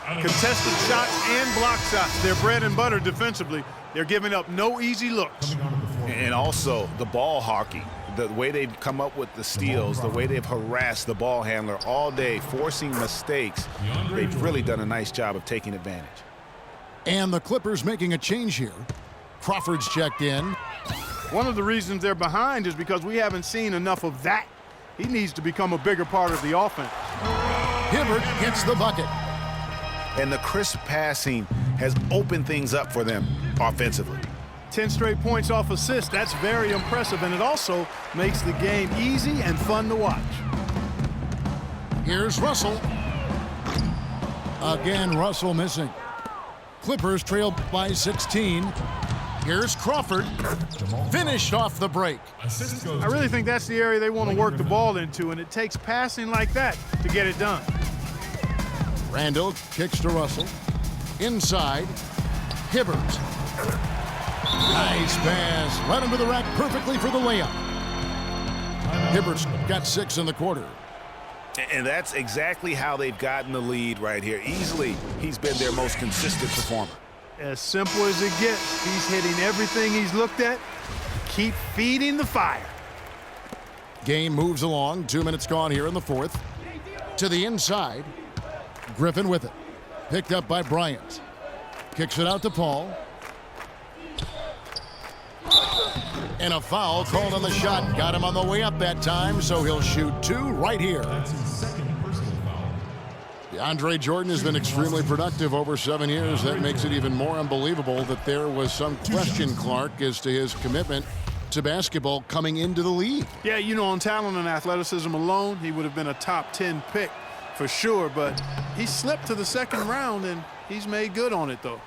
B: Contested shots and block shots. They're bread and butter defensively. They're giving up no easy looks.
C: And also the ball hockey, the way they've come up with the steals, the way they've harassed the ball handler all day, forcing mistakes. They've really done a nice job of taking advantage.
A: And the Clippers making a change here. Crawford's checked in.
B: One of the reasons they're behind is because we haven't seen enough of that. He needs to become a bigger part of the offense.
A: Hibbert gets the bucket.
C: And the crisp passing has opened things up for them offensively.
B: 10 straight points off assists. That's very impressive, and it also makes the game easy and fun to watch.
A: Here's Russell. Again, Russell missing. Clippers trail by 16. Here's Crawford. Finished off the break.
B: I really think that's the area they want to work the ball into, and it takes passing like that to get it done.
A: Randall kicks to Russell. Inside. Hibbert. Nice pass. Right under the rack perfectly for the layup. Hibbert's got 6 in the quarter.
C: And that's exactly how they've gotten the lead right here. Easily, he's been their most consistent performer.
B: As simple as it gets. He's hitting everything he's looked at. Keep feeding the fire.
A: Game moves along. 2 minutes gone here in the fourth. To the inside. Griffin with it. Picked up by Bryant. Kicks it out to Paul. And a foul called on the shot. Got him on the way up that time, so he'll shoot 2 right here. DeAndre Jordan has been extremely productive over 7 years. That makes it even more unbelievable that there was some question, Clark, as to his commitment to basketball coming into the league.
B: Yeah, you know, on talent and athleticism alone, he would have been a top 10 pick for sure, but he slipped to the second round, and he's made good on it, though.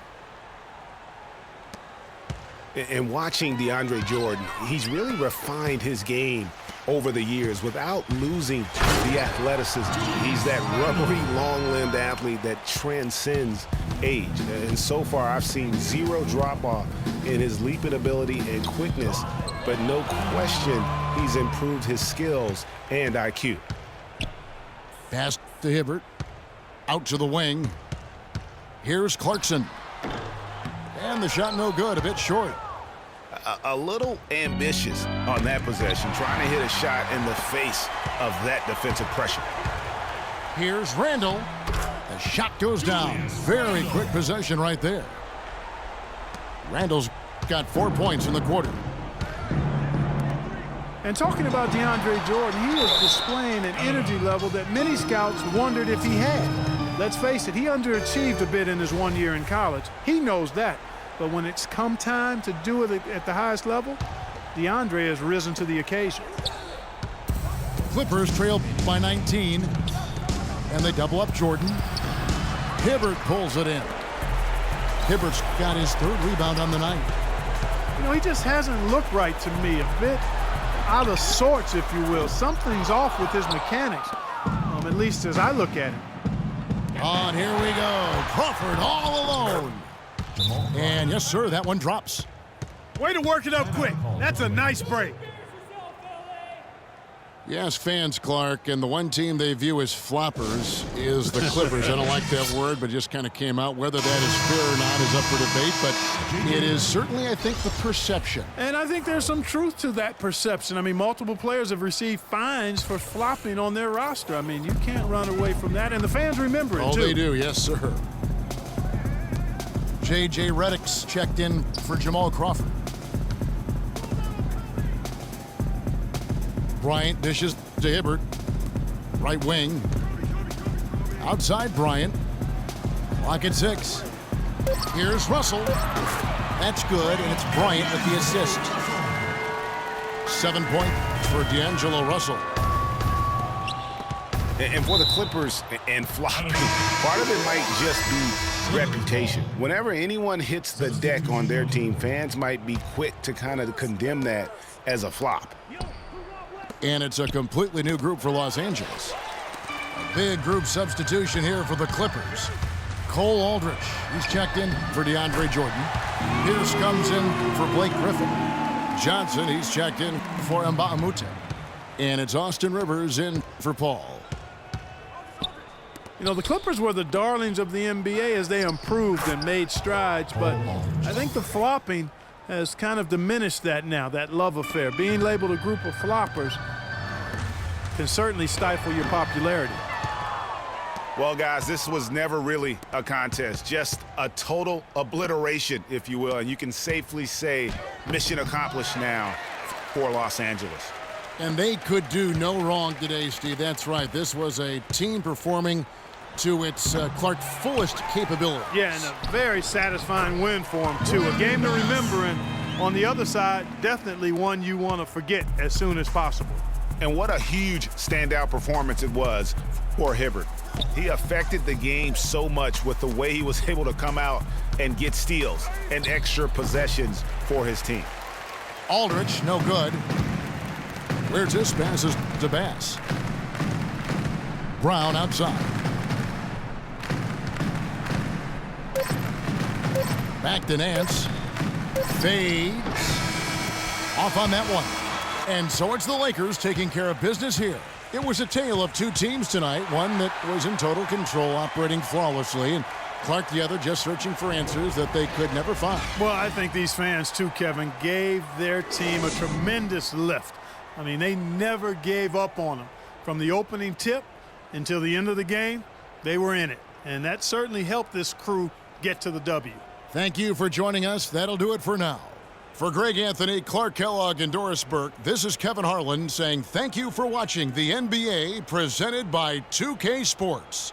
C: And watching DeAndre Jordan, he's really refined his game over the years without losing the athleticism. He's that rubbery, long-limbed athlete that transcends age. And so far, I've seen 0 drop-off in his leaping ability and quickness, but no question he's improved his skills and IQ.
A: Pass to Hibbert. Out to the wing. Here's Clarkson. And the shot no good, a bit short.
C: A little ambitious on that possession, trying to hit a shot in the face of that defensive pressure.
A: Here's Randall. The shot goes down. Very quick possession right there. Randall's got 4 points in the quarter.
B: And talking about DeAndre Jordan, he is displaying an energy level that many scouts wondered if he had. Let's face it, he underachieved a bit in his 1 year in college. He knows that. But when it's come time to do it at the highest level, DeAndre has risen to the occasion.
A: Clippers trail by 19. And they double up Jordan. Hibbert pulls it in. Hibbert's got his 3rd rebound on the night.
B: You know, he just hasn't looked right to me. A bit out of sorts, if you will. Something's off with his mechanics, at least as I look at him.
A: On, here we go. Crawford all alone. And yes, sir, that one drops.
B: Way to work it up quick. That's a nice break.
A: Yes, fans, Clark, and the one team they view as floppers is the Clippers. I don't like that word, but it just kind of came out. Whether that is fair or not is up for debate, but it is certainly, I think, the perception.
B: And I think there's some truth to that perception. I mean, multiple players have received fines for flopping on their roster. I mean, you can't run away from that, and the fans remember it, too.
A: Oh, they do, yes, sir. J.J. Redick's checked in for Jamal Crawford. Bryant dishes to Hibbert. Right wing. Outside Bryant. Clock at 6. Here's Russell. That's good, and it's Bryant with the assist. 7 points for D'Angelo Russell.
C: And for the Clippers and flopping, part of it might just be reputation. Whenever anyone hits the deck on their team, fans might be quick to kind of condemn that as a flop.
A: And it's a completely new group for Los Angeles. A big group substitution here for the Clippers. Cole Aldrich, he's checked in for DeAndre Jordan. Pierce comes in for Blake Griffin. Johnson, he's checked in for Mbamute. And it's Austin Rivers in for Paul.
B: You know, the Clippers were the darlings of the NBA as they improved and made strides, but I think the flopping has kind of diminished that now, that love affair. Being labeled a group of floppers can certainly stifle your popularity.
C: Well, guys, this was never really a contest, just a total obliteration, if you will, and you can safely say mission accomplished now for Los Angeles.
A: And they could do no wrong today, Steve. That's right. This was a team performing to its Clark fullest capability.
B: Yeah, and a very satisfying win for him, too. A game to remember, and on the other side, definitely one you want to forget as soon as possible.
C: And what a huge standout performance it was for Hibbert. He affected the game so much with the way he was able to come out and get steals and extra possessions for his team.
A: Aldrich, no good. Where's this passes to Bass? Brown outside. Back to Nance. Fades. Off on that one. And so it's the Lakers taking care of business here. It was a tale of two teams tonight. One that was in total control, operating flawlessly, and Clark the other just searching for answers that they could never find.
B: Well, I think these fans, too, Kevin, gave their team a tremendous lift. I mean, they never gave up on them. From the opening tip until the end of the game, they were in it. And that certainly helped this crew get to the W.
A: Thank you for joining us. That'll do it for now. For Greg Anthony, Clark Kellogg, and Doris Burke, this is Kevin Harlan saying thank you for watching the NBA presented by 2K Sports.